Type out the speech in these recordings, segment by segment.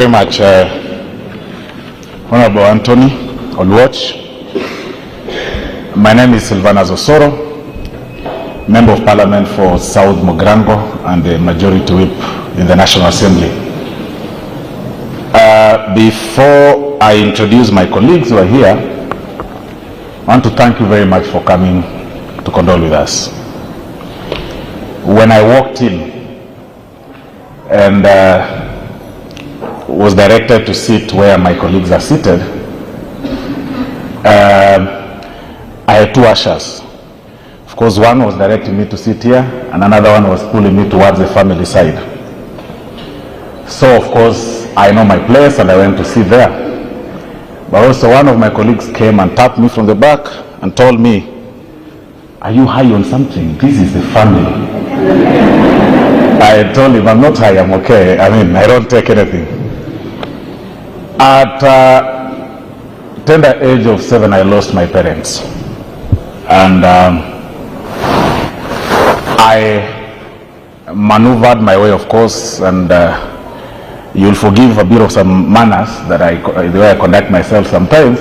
Very much, Honorable Anthony Oluoch. My name is Sylvanus Osoro, Member of Parliament for South Mogrango and the Majority Whip in the National Assembly. Before I introduce my colleagues who are here, I want to thank you very much for coming to condole with us. When I walked in and was directed to sit where my colleagues are seated, I had two ushers. Of course, one was directing me to sit here, and another one was pulling me towards the family side. So, of course, I know my place and I went to sit there. But also one of my colleagues came and tapped me from the back and told me, "Are you high on something? This is the family." I told him, "I'm not high, I'm okay. I mean, I don't take anything." At tender age of 7, I lost my parents. And I maneuvered my way, of course, and you'll forgive a bit of some manners that the way I conduct myself sometimes,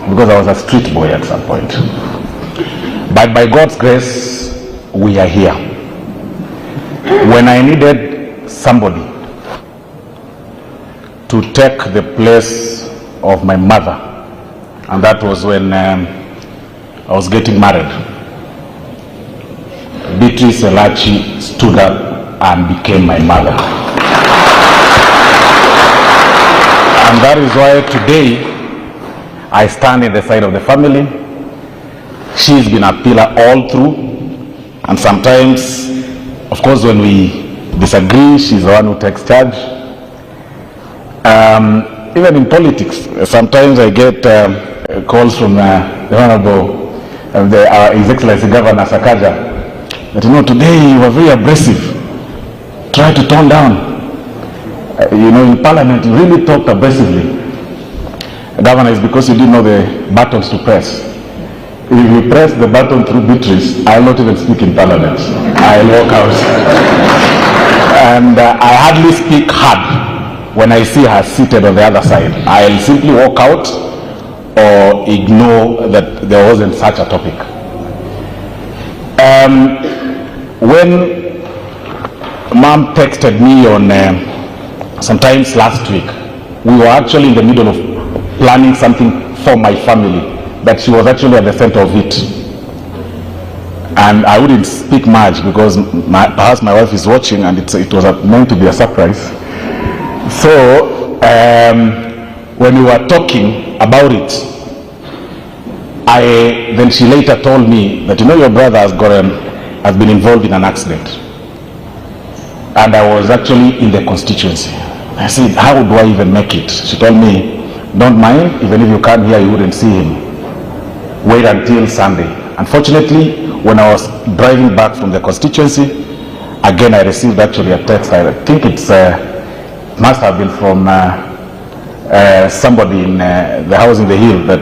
because I was a street boy at some point. But by God's grace, we are here. When I needed somebody to take the place of my mother, and that was when I was getting married, Beatrice Elachi stood up and became my mother. And that is why today I stand in the side of the family. She's been a pillar all through, and sometimes, of course, when we disagree, she's the one who takes charge. Even in politics, sometimes I get calls from the Honorable, His Excellency Governor Sakaja, that, you know, today you were very aggressive. Try to tone down. In Parliament, you really talked aggressively. Governor, it's because you didn't know the buttons to press. If you press the button through Beatrice, I'll not even speak in Parliament. I'll walk out. And I hardly speak hard when I see her seated on the other side. I'll simply walk out or ignore that there wasn't such a topic. When Mom texted me on sometimes last week, we were actually in the middle of planning something for my family, but she was actually at the center of it. And I wouldn't speak much because perhaps my wife is watching, and it was meant to be a surprise. So when we were talking about it, then she later told me that, your brother has been involved in an accident. And I was actually in the constituency. I said, how do I even make it? She told me, don't mind, even if you can't hear, you wouldn't see him. Wait until Sunday. Unfortunately, when I was driving back from the constituency, again I received actually a text. I think it's must have been from somebody in the house in the hill, that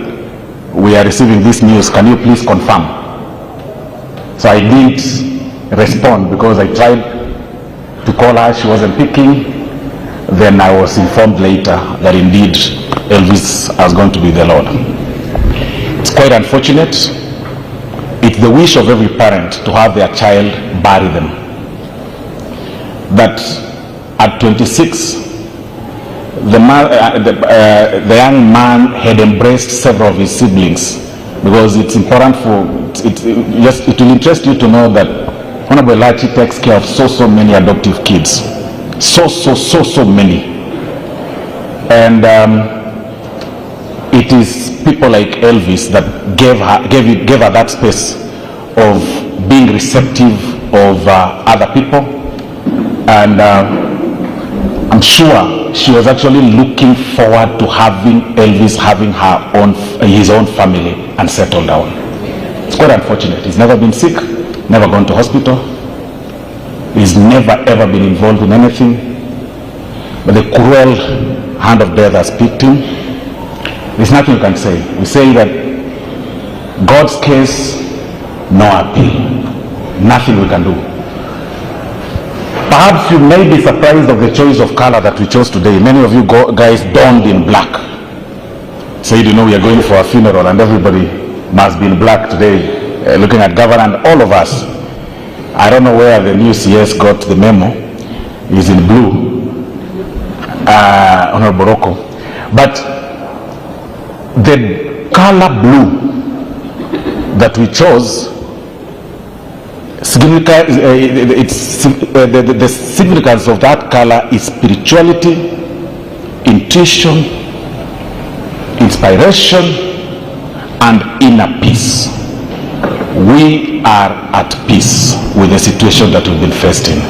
we are receiving this news. Can you please confirm? So I didn't respond because I tried to call her. She wasn't picking. Then I was informed later that indeed Elvis was going to be the Lord. It's quite unfortunate. It's the wish of every parent to have their child bury them. But at 26, the young man had embraced several of his siblings, because it's important it will interest you to know that Honorable Elachi takes care of so many adoptive kids. So many. And it is people like Elvis that gave her that space of being receptive of other people. And I'm sure she was actually looking forward to having Elvis having his own family and settle down. It's quite unfortunate. He's never been sick, never gone to hospital. He's never ever been involved in anything. But the cruel hand of death has picked him. There's nothing you can say. We say that God's case, no appeal. Nothing we can do. Perhaps you may be surprised of the choice of color that we chose today. Many of you guys donned in black. Said, you know, we are going for a funeral and everybody must be in black today, looking at governor and all of us. I don't know where the new CS got the memo. He's in blue, Honorable Rocco. But the color blue that we chose, the significance of that color is spirituality, intuition, inspiration, and inner peace. We are at peace with the situation that we've been faced in.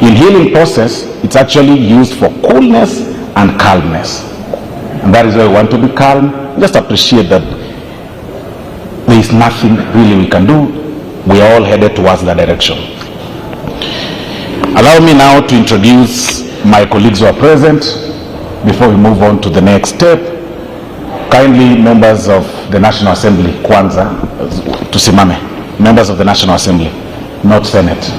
In healing process, it's actually used for coolness and calmness. And that is why we want to be calm. Just appreciate that there is nothing really we can do. We are all headed towards that direction. Allow me now to introduce my colleagues who are present before we move on to the next step. Kindly, members of the National Assembly, Kwanza, tusimame. Members of the National Assembly, not Senate.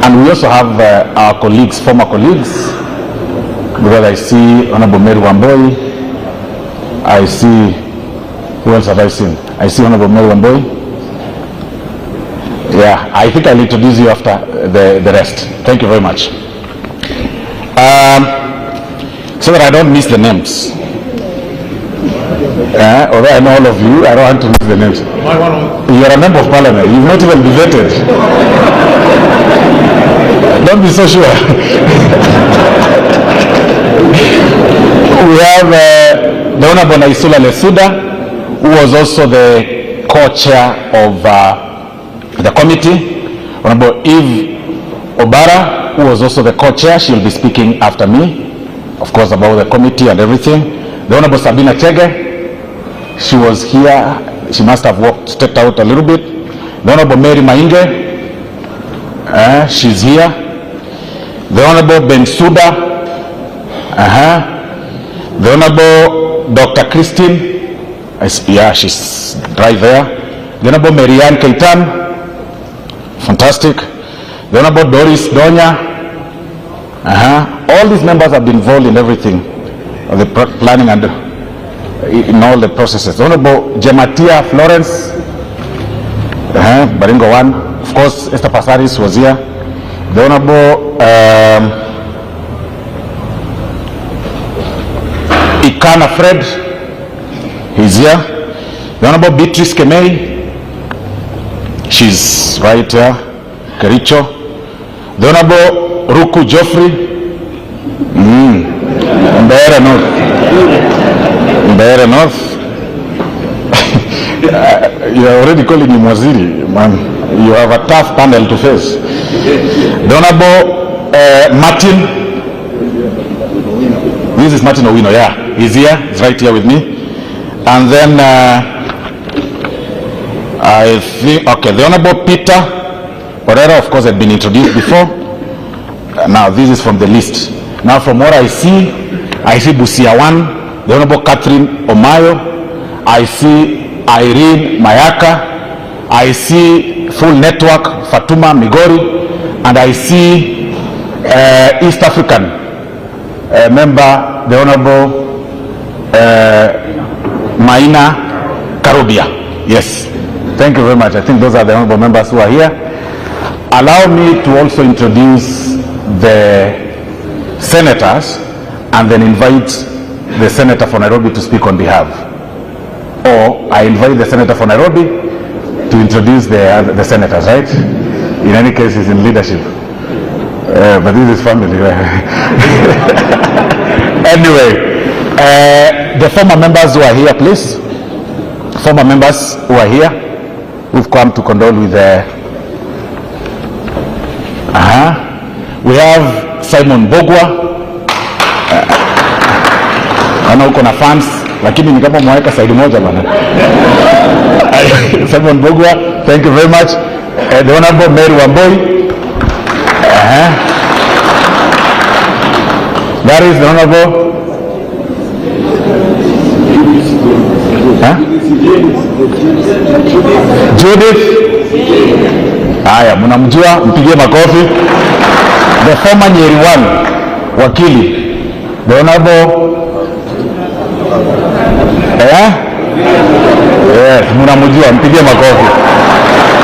And we also have our colleagues, former colleagues, because I see Honorable Mary Wamboi, I see, who else have I seen? I see Honorable Mary Wamboi. Yeah, I think I'll introduce you after the rest. Thank you very much. So that I don't miss the names. Although I know all of you, I don't want to miss the names. You're a member of parliament. You've not even been vetted. Don't be so sure. We have the Honorable Naisula Lesuda, who was also the co-chair of the committee. Honorable Eve Obara, who was also the co-chair. She'll be speaking after me, of course, about the committee and everything. The Honorable Sabina Chege, she was here. She must have stepped out a little bit. The Honorable Mary Mainge, she's here. The Honorable Bensuda, the Honorable Dr. Christine, yeah, she's right there. The Honorable Marianne Keitan, fantastic. The Honorable Doris Donya, all these members have been involved in everything, the planning and in all the processes. The Honorable Gematia Florence, Baringo 1, of course, Esther Pasaris was here. The Honorable Ikana Fred, he's here. The Honorable Beatrice Kemei, she's right here. Kericho. The Honorable Ruku Joffrey, Mbeere North. Mbeere North. You are already calling him Waziri, man. You have a tough panel to face. The Honorable Martin. This is Martin Owino, yeah. He's here, he's right here with me. And then I think, okay, the Honorable Peter Orera, of course, had been introduced before. Now this is from the list. Now from what I see Busia 1, the Honorable Catherine Omayo, I see Irene Mayaka, I see Full Network Fatuma Migori, and I see East African member, the Honorable Maina Karobia. Yes, thank you very much. I think those are the honorable members who are here. Allow me to also introduce the senators and then invite the senator for Nairobi to speak on behalf. Or I invite the senator for Nairobi to introduce the senators, right? In any case, he's in leadership. But this is family. Anyway, the former members who are here, please. Former members who are here, who've come to condole with the... We have Simon Bogwa. Ana uko na fans, lakini ni kama mweka side moja bana. Simon Bogwa, thank you very much. The Honorable Mary Wamboi. That is the Honorable Judith Haya, mnamjua, mpigie makofi. The former Nyeri 1 wakili, the honorable mnamjua, mpigie makofi.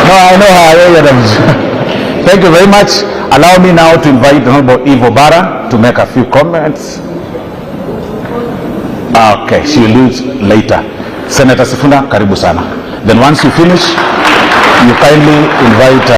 No, I know her. Thank you very much. Allow me now to invite the Honorable Ivo Bara to make a few comments. Okay, she will leave later. Senator Sifuna, karibu sana. Then once you finish, you kindly invite